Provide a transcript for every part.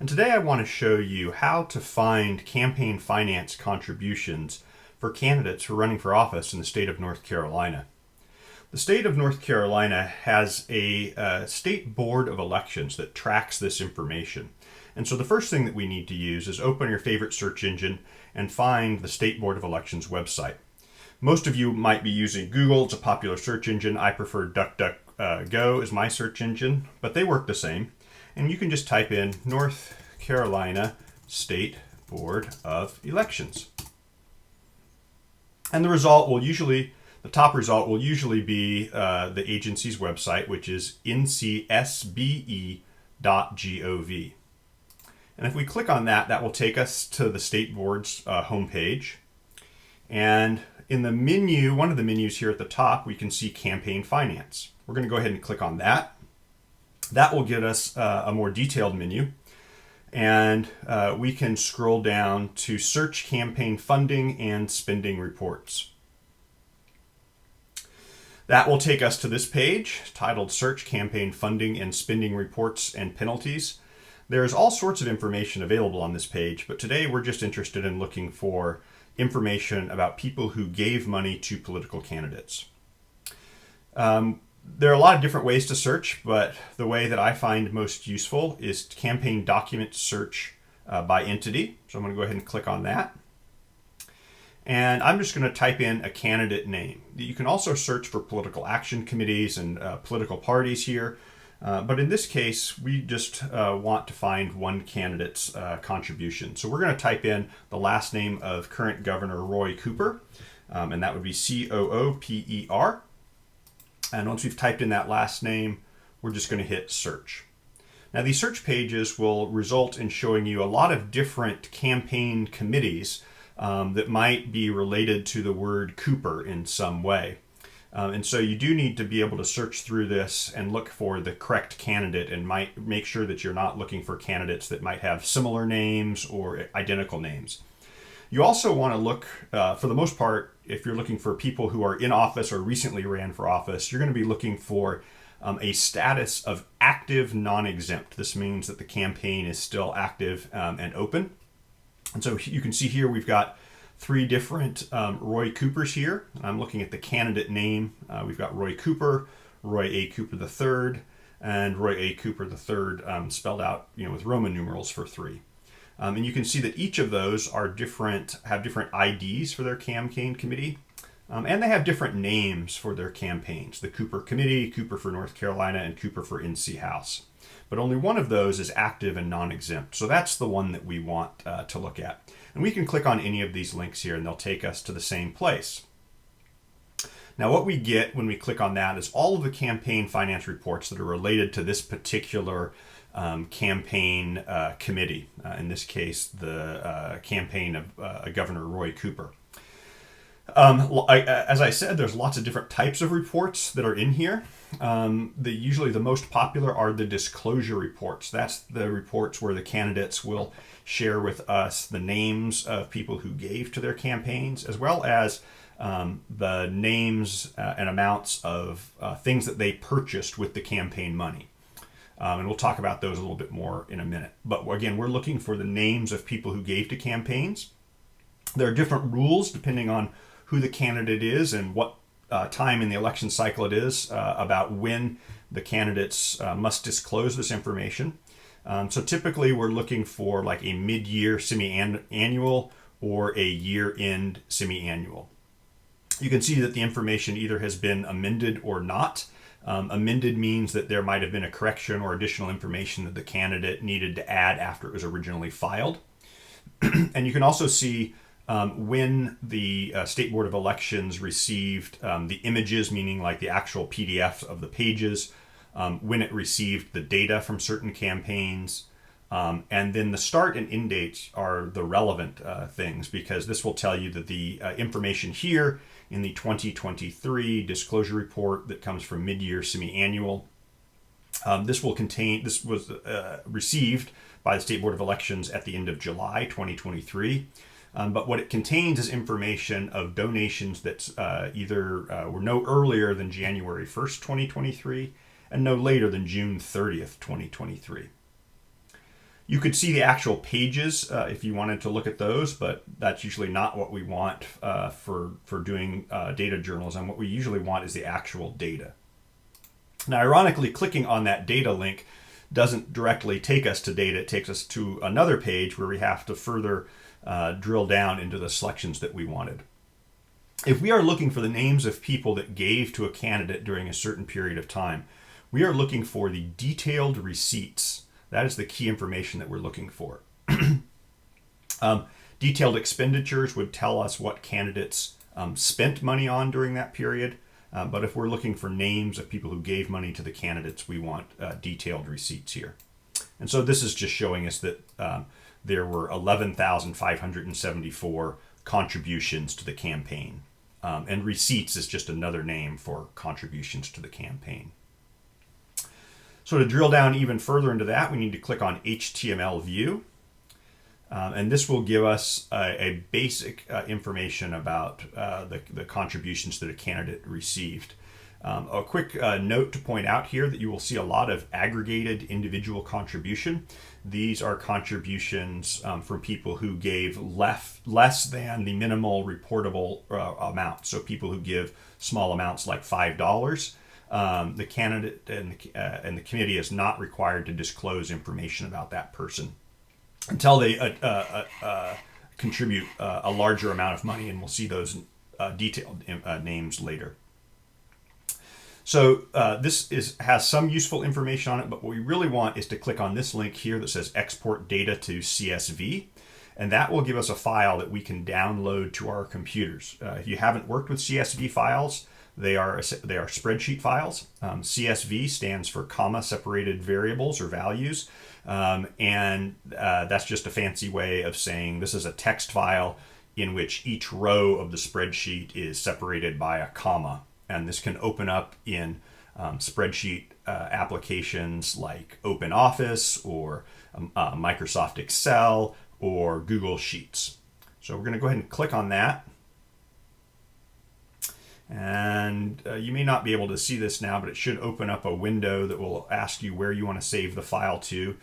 And today I want to show you how to find campaign finance contributions for candidates who are running for office in the state of North Carolina. The state of North Carolina has a state board of elections that tracks this information. And so the first thing that we need to use is open your favorite search engine and find the State Board of Elections website. Most of you might be using Google. It's a popular search engine. I prefer DuckDuckGo as my search engine, but they work the same. And you can just type in North Carolina State Board of Elections. And the top result will usually be the agency's website, which is ncsbe.gov. And if we click on that, that will take us to the state board's homepage. And in the menu, one of the menus here at the top, we can see campaign finance. We're going to go ahead and click on that. That will get us a more detailed menu. And we can scroll down to search campaign funding and spending reports. That will take us to this page titled Search Campaign Funding and Spending Reports and Penalties. There's all sorts of information available on this page, but today we're just interested in looking for information about people who gave money to political candidates. There are a lot of different ways to search, but the way that I find most useful is campaign document search by entity. So I'm going to go ahead and click on that. And I'm just going to type in a candidate name. You can also search for political action committees and political parties here. But in this case, we just want to find one candidate's contribution. So we're going to type in the last name of current Governor Roy Cooper, and that would be Cooper. And once we've typed in that last name, we're just going to hit search. Now, these search pages will result in showing you a lot of different campaign committees that might be related to the word Cooper in some way. And so you do need to be able to search through this and look for the correct candidate and might make sure that you're not looking for candidates that might have similar names or identical names. You also want to look, for the most part, if you're looking for people who are in office or recently ran for office, you're going to be looking for a status of active non-exempt. This means that the campaign is still active and open. And so you can see here we've got three different Roy Coopers here. I'm looking at the candidate name. We've got Roy Cooper, Roy A. Cooper III, and Roy A. Cooper III spelled out with Roman numerals for 3. And you can see that each of those are have different IDs for their campaign committee, and they have different names for their campaigns. The Cooper Committee, Cooper for North Carolina, and Cooper for NC House. But only one of those is active and non-exempt. So that's the one that we want to look at. And we can click on any of these links here and they'll take us to the same place. Now what we get when we click on that is all of the campaign finance reports that are related to this particular campaign committee. In this case, the campaign of Governor Roy Cooper. As I said, there's lots of different types of reports that are in here. Usually the most popular are the disclosure reports. That's the reports where the candidates will share with us the names of people who gave to their campaigns, as well as the names and amounts of things that they purchased with the campaign money. And we'll talk about those a little bit more in a minute. But again, we're looking for the names of people who gave to campaigns. There are different rules depending on who the candidate is and what time in the election cycle it is about when the candidates must disclose this information. So typically we're looking for like a mid-year semi-annual or a year-end semi-annual. You can see that the information either has been amended or not. Amended means that there might have been a correction or additional information that the candidate needed to add after it was originally filed. And you can also see when the State Board of Elections received the images, meaning like the actual PDFs of the pages, when it received the data from certain campaigns, and then the start and end dates are the relevant things, because this will tell you that the information here in the 2023 disclosure report that comes from mid-year semi-annual, this was received by the State Board of Elections at the end of July 2023. But what it contains is information of donations that either were no earlier than January 1st, 2023, and no later than June 30th, 2023. You could see the actual pages if you wanted to look at those, but that's usually not what we want for doing data journalism. What we usually want is the actual data. Now, ironically, clicking on that data link doesn't directly take us to data. It takes us to another page where we have to further drill down into the selections that we wanted. If we are looking for the names of people that gave to a candidate during a certain period of time, we are looking for the detailed receipts. That is the key information that we're looking for. Detailed expenditures would tell us what candidates spent money on during that period. But if we're looking for names of people who gave money to the candidates, we want detailed receipts here. And so this is just showing us that there were 11,574 contributions to the campaign. And receipts is just another name for contributions to the campaign. So to drill down even further into that, we need to click on HTML view. And this will give us a basic information about the contributions that a candidate received. A quick note to point out here that you will see a lot of aggregated individual contribution. These are contributions from people who gave less than the minimal reportable amount. So people who give small amounts like $5. The candidate and the committee is not required to disclose information about that person until they contribute a larger amount of money, and we'll see those detailed names later. So this has some useful information on it, but what we really want is to click on this link here that says export data to CSV, and that will give us a file that we can download to our computers. If you haven't worked with CSV files, they are spreadsheet files. CSV stands for comma separated variables or values. And that's just a fancy way of saying this is a text file in which each row of the spreadsheet is separated by a comma. And this can open up in spreadsheet applications like OpenOffice or Microsoft Excel or Google Sheets. So we're going to go ahead and click on that. And you may not be able to see this now, but it should open up a window that will ask you where you want to save the file to.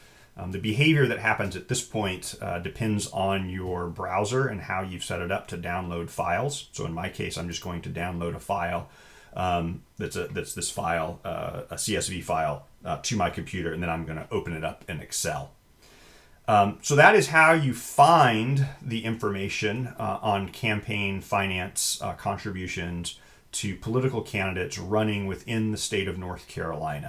The behavior that happens at this point depends on your browser and how you've set it up to download files. So in my case, I'm just going to download a file that's this file, a CSV file, to my computer, and then I'm going to open it up in Excel. So that is how you find the information on campaign finance contributions to political candidates running within the state of North Carolina.